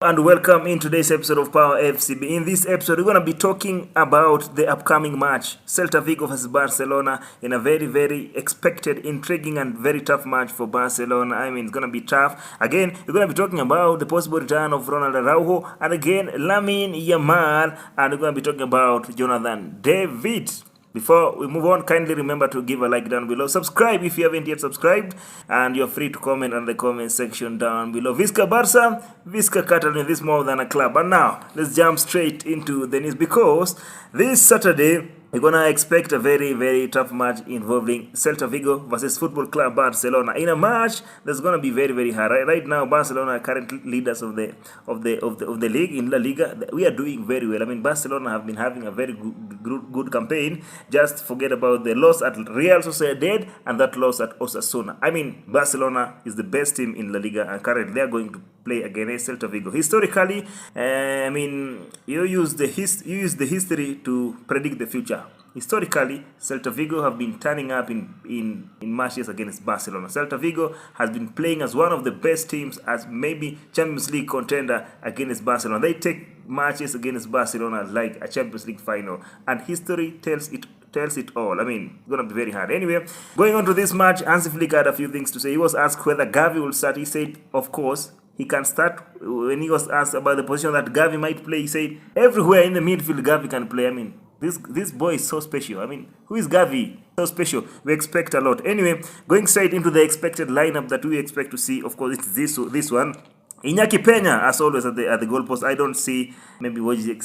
And welcome in today's episode of Power FCB. In this episode, we're going to be talking about the upcoming match, Celta Vigo versus Barcelona, in a very expected, intriguing and very tough match for Barcelona. I mean, it's going to be tough. Again, we're going to be talking about the possible return of Ronald Araujo, and again, Lamine Yamal, and we're going to be talking about Jonathan David. Before we move on, kindly remember to give a like down below. Subscribe if you haven't yet subscribed. And you're free to comment on the comment section down below. Visca Barça, Visca Catalunya, this more than a club. And now, let's jump straight into the news. Because this Saturday, we're going to expect a very tough match involving Celta Vigo versus Football Club Barcelona. In a match that's going to be very hard. Right now, Barcelona are currently leaders of the league in La Liga. We are doing very well. I mean, Barcelona have been having a very good campaign. Just forget about the loss at Real Sociedad and that loss at Osasuna. I mean, Barcelona is the best team in La Liga, and currently they are going to play against Celta Vigo. Historically, I mean, you use the history to predict the future. Historically, Celta Vigo have been turning up in matches against Barcelona. Celta Vigo has been playing as one of the best teams, as maybe Champions League contender against Barcelona. They take matches against Barcelona like a Champions League final, and history tells it all. I mean, it's going to be very hard. Anyway, going on to this match, Hansi Flick had a few things to say. He was asked whether Gavi will start. He said, of course, he can start. When he was asked about the position that Gavi might play, he said, everywhere in the midfield, Gavi can play. I mean, this boy is so special. I mean, who is Gavi? So special. We expect a lot. Anyway, going straight into the expected lineup that we expect to see, of course, it's this one. Iñaki Peña, as always, at the goalpost. I don't see maybe Wojciech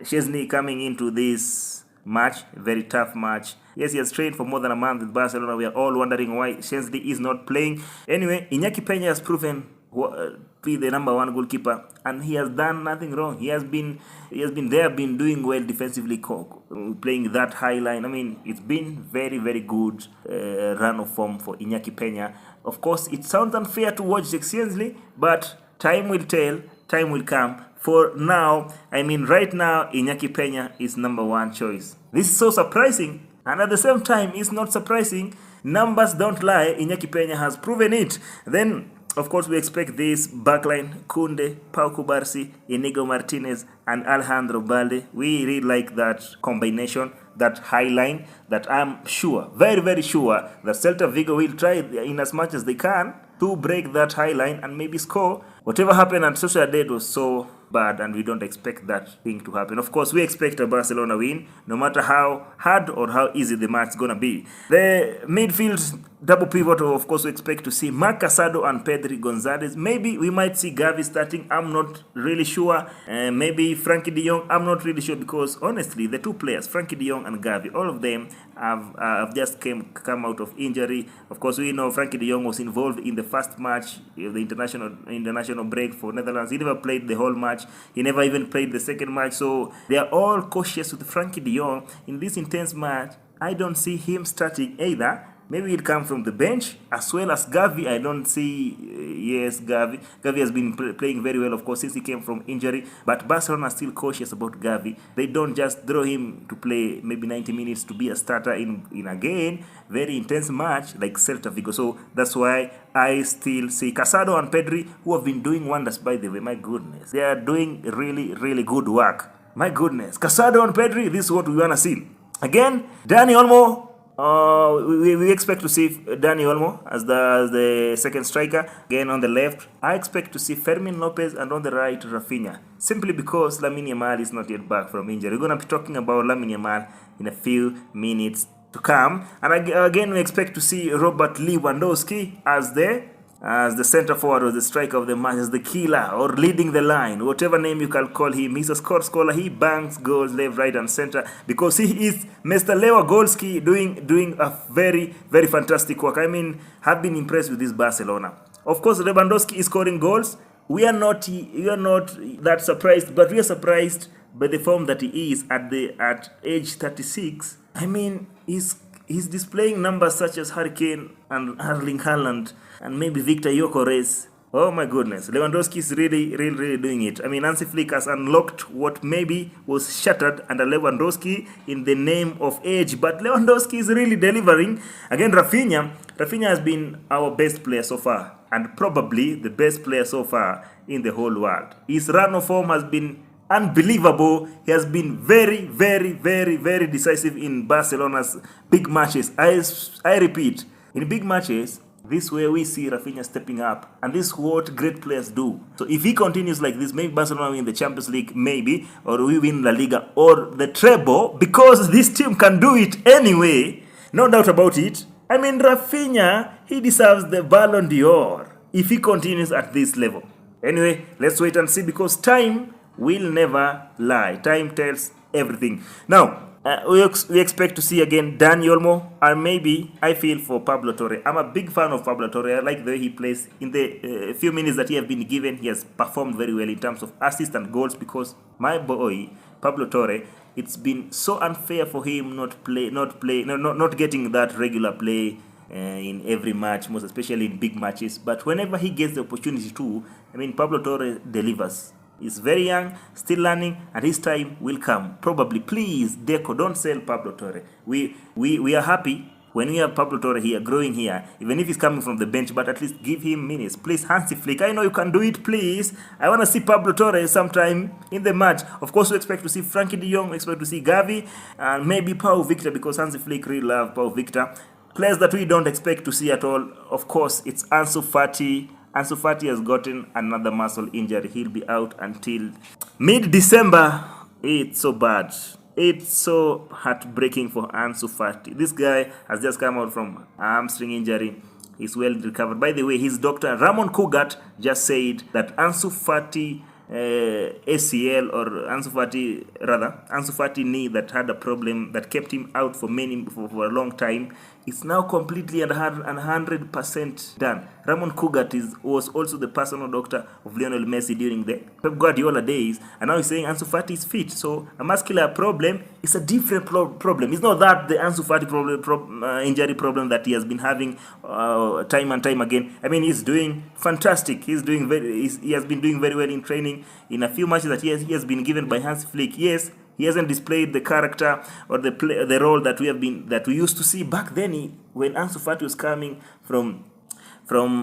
Szczesny coming into this match, very tough match. Yes, he has trained for more than a month with Barcelona. We are all wondering why Szczesny is not playing. Anyway, Iñaki Peña has proven to be the number one goalkeeper, and he has done nothing wrong. He has been doing well defensively, playing that high line. I mean, it's been very good run of form for Iñaki Peña. Of course, it sounds unfair to watch Szczesny, but time will tell. Time will come. For now, I mean, right now, Iñaki Peña is number one choice. This is so surprising, and at the same time, it's not surprising. Numbers don't lie. Iñaki Peña has proven it. Then, of course, we expect this backline: Kunde, Pau Cubarsí, Inigo Martinez, and Alejandro Balde. We really like that combination, that high line, that I'm sure, very sure, that Celta Vigo will try in as much as they can to break that high line and maybe score. Whatever happened at Sociedad was so bad, and we don't expect that thing to happen. Of course, we expect a Barcelona win, no matter how hard or how easy the match is going to be. The midfield double pivot, of course, we expect to see Marc Casado and Pedri Gonzalez. Maybe we might see Gavi starting. I'm not really sure. Maybe Frankie de Jong. I'm not really sure, because honestly, the two players, Frankie de Jong and Gavi, all of them have just come out of injury. Of course, we know Frankie de Jong was involved in the first match of the international break for Netherlands. He never played the whole match. He never even played the second match. So they are all cautious with Frankie de Jong in this intense match. I don't see him starting either. Maybe he'll come from the bench, as well as Gavi. I don't see, yes, Gavi. Gavi has been playing very well, of course, since he came from injury. But Barcelona are still cautious about Gavi. They don't just throw him to play maybe 90 minutes to be a starter in again very intense match like Celta Vigo. So that's why I still see Casado and Pedri, who have been doing wonders, by the way. My goodness, they are doing really good work. My goodness, Casado and Pedri, this is what we want to see. Again, Dani Olmo. We expect to see Dani Olmo as the second striker. Again, on the left, I expect to see Fermin Lopez, and on the right, Rafinha. Simply because Lamine Yamal is not yet back from injury. We're going to be talking about Lamine Yamal in a few minutes to come. And again, we expect to see Robert Lewandowski as the center forward, or the striker of the match, as the killer, or leading the line, whatever name you can call him. He's a scorer. He bangs goals left, right, and center, because he is Mr. Lewandowski, doing a very fantastic work. I mean, have been impressed with this Barcelona. Of course, Lewandowski is scoring goals. We are not that surprised, but we are surprised by the form that he is at age 36. I mean, he's displaying numbers such as Harry Kane and Erling Haaland and maybe Victor Gyökeres. Oh my goodness, Lewandowski is really doing it. I mean, Hansi Flick has unlocked what maybe was shattered under Lewandowski in the name of age, but Lewandowski is really delivering. Again, Rafinha has been our best player so far, and probably the best player so far in the whole world. His run of form has been unbelievable. He has been very decisive in Barcelona's big matches. I repeat, in big matches, this is where we see Rafinha stepping up, and this is what great players do. So if he continues like this, maybe Barcelona win the Champions League, maybe, or we win La Liga, or the treble, because this team can do it anyway, no doubt about it. I mean, Rafinha, he deserves the Ballon d'Or if he continues at this level. Anyway, let's wait and see, because time will never lie. Time tells everything. Now, we expect to see again Dani Olmo, and maybe I feel for Pablo Torre. I'm a big fan of Pablo Torre. I like the way he plays. In the few minutes that he has been given, he has performed very well in terms of assists and goals, because my boy Pablo Torre, it's been so unfair for him not getting that regular play in every match, most especially in big matches. But whenever he gets the opportunity to, I mean, Pablo Torre delivers. He's very young, still learning, and his time will come. Probably, please, Deco, don't sell Pablo Torre. We are happy when we have Pablo Torre here, growing here, even if he's coming from the bench, but at least give him minutes. Please, Hansi Flick, I know you can do it, please. I want to see Pablo Torre sometime in the match. Of course, we expect to see Frankie de Jong, we expect to see Gavi, and maybe Pau Victor, because Hansi Flick really loves Pau Victor. Players that we don't expect to see at all, of course, it's Ansu Fati. Ansu Fati has gotten another muscle injury. He'll be out until mid-December. It's so bad. It's so heartbreaking for Ansu Fati. This guy has just come out from hamstring injury. He's well recovered. By the way, his doctor, Ramon Cugat, just said that Ansu Fati ACL, or Ansu Fati knee that had a problem that kept him out for a long time, is now completely and 100% done. Ramon Cugat was also the personal doctor of Lionel Messi during the Pep Guardiola days, and now he's saying Ansu Fati is fit. So a muscular problem is a different problem. It's not that the Ansu Fati injury problem that he has been having time and time again. I mean, he's doing fantastic. He has been doing very well in training. In a few matches that he has been given by Hansi Flick, yes, he hasn't displayed the character or the role that we used to see back then. When Ansu Fati was coming from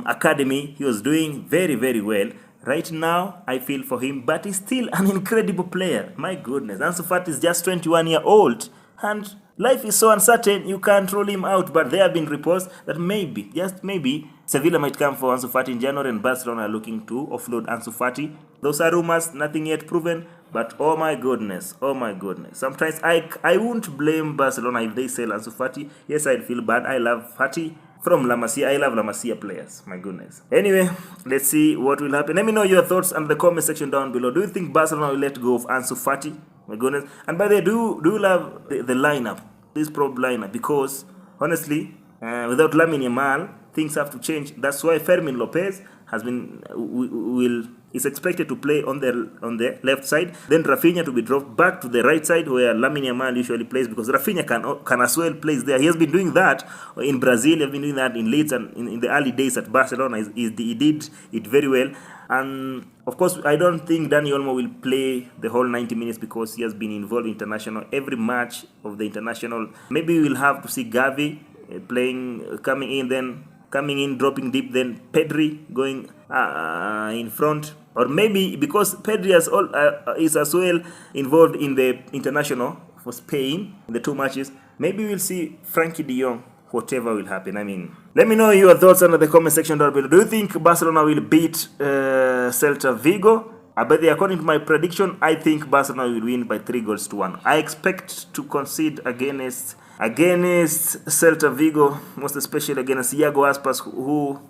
academy, he was doing very well. Right now, I feel for him, but he's still an incredible player. My goodness, Ansu Fati is just 21 years old, and life is so uncertain, you can't rule him out. But there have been reports that maybe, just maybe, Sevilla might come for Ansu Fati in January, and Barcelona are looking to offload Ansu Fati. Those are rumors, nothing yet proven, but oh my goodness. Sometimes I won't blame Barcelona if they sell Ansu Fati. Yes, I'd feel bad. I love Fati from La Masia. I love La Masia players. My goodness. Anyway, let's see what will happen. Let me know your thoughts in the comment section down below. Do you think Barcelona will let go of Ansu Fati? My goodness. And by the way, do you love the lineup, this probe lineup? Because honestly, without Lamine Yamal, things have to change. That's why Fermin Lopez is expected to play on the left side. Then Rafinha to be dropped back to the right side where Lamine Yamal usually plays, because Rafinha can as well play there. He has been doing that in Brazil. He has been doing that in Leeds, and in the early days at Barcelona, he did it very well. And of course, I don't think Dani Olmo will play the whole 90 minutes because he has been involved in international every match of the international. Maybe we'll have to see Gavi coming in, dropping deep, then Pedri going in front. Or maybe because Pedri is as well involved in the international for Spain in the two matches, maybe we'll see Frankie de Jong. Whatever will happen. I mean, let me know your thoughts under the comment section down below. Do you think Barcelona will beat Celta Vigo? But according to my prediction, I think Barcelona will win by 3-1. I expect to concede against Celta Vigo, most especially against Iago Aspas, who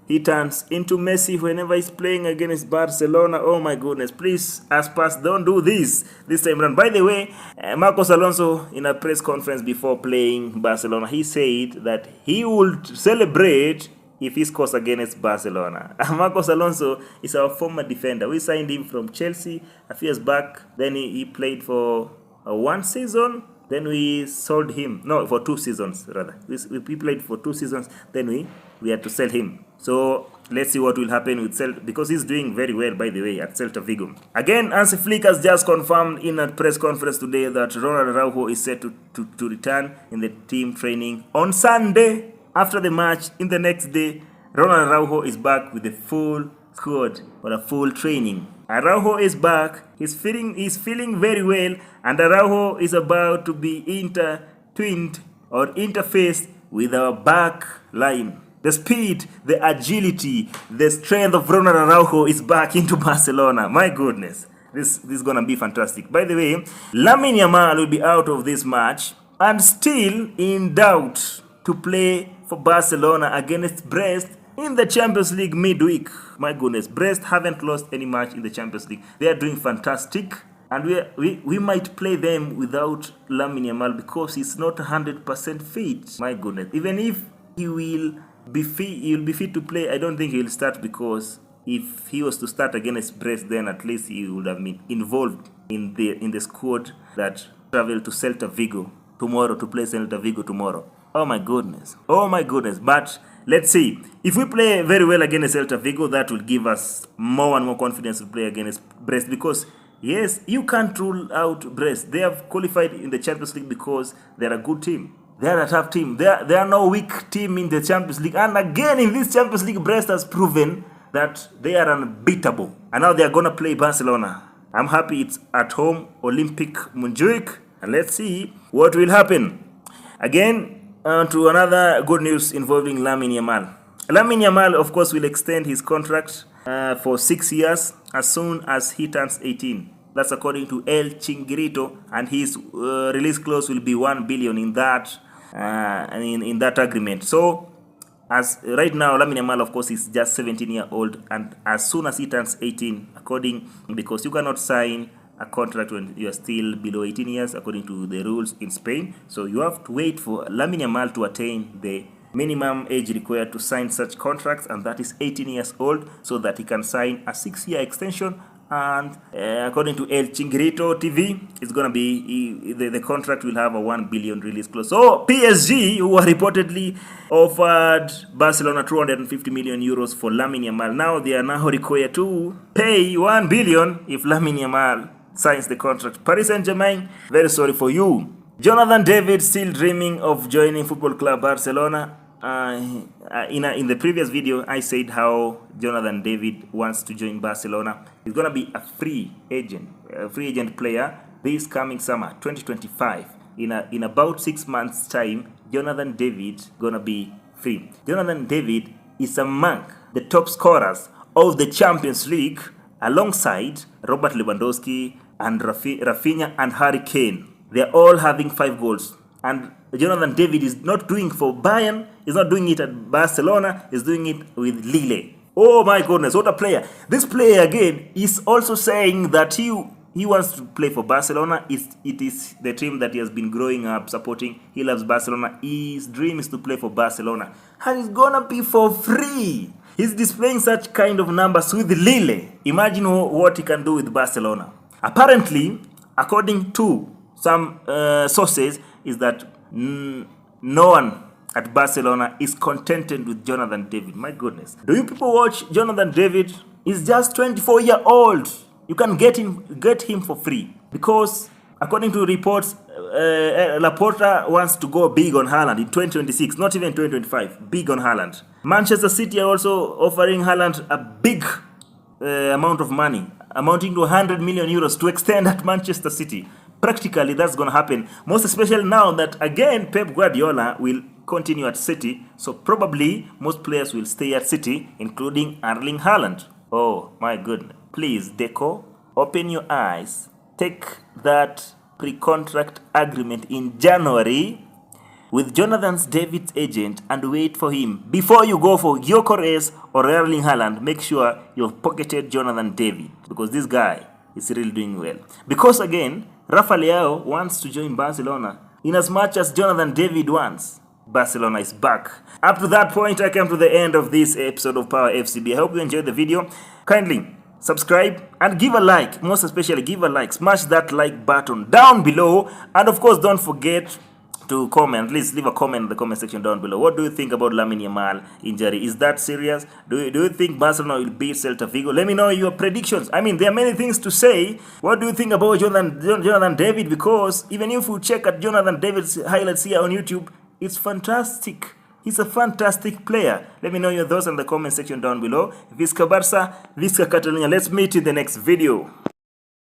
he turns into Messi whenever he's playing against Barcelona. Oh my goodness, please, Aspas, don't do this time around. By the way, Marcos Alonso, in a press conference before playing Barcelona, he said that he would celebrate if he scores against Barcelona. Marcos Alonso is our former defender. We signed him from Chelsea a few years back. Then he played for one season. Then we sold him. No, for 2 seasons rather. We played for 2 seasons. Then we had to sell him. So let's see what will happen with Celta, because he's doing very well, by the way, at Celta Vigo. Again, Hansi Flick has just confirmed in a press conference today that Ronald Araujo is set to return in the team training on Sunday. After the match, in the next day, Ronald Araujo is back with the full squad for a full training. Araujo is back. He's feeling very well, and Araujo is about to be intertwined or interfaced with our back line. The speed, the agility, the strength of Ronald Araujo is back into Barcelona. My goodness, this is gonna be fantastic. By the way, Lamine Yamal will be out of this match and still in doubt to play for Barcelona against Brest in the Champions League midweek. My goodness, Brest haven't lost any match in the Champions League. They are doing fantastic, and we might play them without Lamine Yamal because he's not 100% fit. My goodness, even if he will be fit to play, I don't think he will start, because if he was to start against Brest, then at least he would have been involved in the squad that travel to Celta Vigo tomorrow to play Celta Vigo tomorrow. Oh my goodness. But let's see. If we play very well against Celta Vigo, that will give us more and more confidence to play against Brest, because yes, you can't rule out Brest. They have qualified in the Champions League because they're a good team. They're a tough team. They are no weak team in the Champions League. And again, in this Champions League, Brest has proven that they are unbeatable. And now they are going to play Barcelona. I'm happy it's at home, Olympic Montjuic. And let's see what will happen. Again, to another good news involving Lamine Yamal. Lamine Yamal, of course, will extend his contract for 6 years as soon as he turns 18. That's according to El Chinguirito, and his release clause will be 1 billion in that agreement. So, as right now, Lamine Yamal, of course, is just 17-year-old, and as soon as he turns 18, because you cannot sign a contract when you are still below 18 years according to the rules in Spain. So you have to wait for Lamine Yamal to attain the minimum age required to sign such contracts, and that is 18 years old, so that he can sign a 6-year extension. And according to El Chinguirito TV, it's going to be, the contract will have a 1 billion release clause. So PSG, who are reportedly offered Barcelona 250 million euros for Lamine Yamal, now they are now required to pay 1 billion if Lamine Yamal signs the contract. Paris Saint-Germain, very sorry for you. Jonathan David still dreaming of joining Football Club Barcelona. In the previous video, I said how Jonathan David wants to join Barcelona. He's gonna be a free agent player this coming summer, 2025. In about 6 months' time, Jonathan David gonna be free. Jonathan David is among the top scorers of the Champions League, alongside Robert Lewandowski and Rafinha and Harry Kane. They're all having 5 goals. And Jonathan David is not doing for Bayern, he's not doing it at Barcelona, he's doing it with Lille. Oh my goodness, what a player. This player again is also saying that he wants to play for Barcelona. It is the team that he has been growing up supporting. He loves Barcelona. His dream is to play for Barcelona. And it's gonna be for free. He's displaying such kind of numbers with Lille. Imagine what he can do with Barcelona. Apparently, according to some sources, is that no one at Barcelona is contented with Jonathan David. My goodness. Do you people watch Jonathan David? He's just 24-year-old. You can get him for free. Because according to reports, Laporta wants to go big on Haaland in 2026, not even 2025. Big on Haaland. Manchester City are also offering Haaland a big amount of money, amounting to 100 million euros to extend at Manchester City. Practically, that's going to happen. Most especially now that, again, Pep Guardiola will continue at City. So probably most players will stay at City, including Erling Haaland. Oh, my goodness. Please, Deco, open your eyes. Take that pre-contract agreement in January with Jonathan David's agent and wait for him. Before you go for Gyökeres or Erling Haaland, make sure you've pocketed Jonathan David, because this guy is really doing well. Because again, Rafa Leao wants to join Barcelona. In as much as Jonathan David wants, Barcelona is back. Up to that point, I come to the end of this episode of Power FCB. I hope you enjoyed the video. Kindly subscribe and give a like. Most especially, give a like. Smash that like button down below. And of course, don't forget to comment. At least leave a comment in the comment section down below. What do you think about Lamine Yamal injury? Is that serious? Do you think Barcelona will beat Celta Vigo? Let me know your predictions. I mean, there are many things to say. What do you think about Jonathan David? Because even if you check at Jonathan David's highlights here on YouTube, it's fantastic. He's a fantastic player. Let me know your thoughts in the comment section down below. Visca Barça, Visca Catalunya. Let's meet in the next video.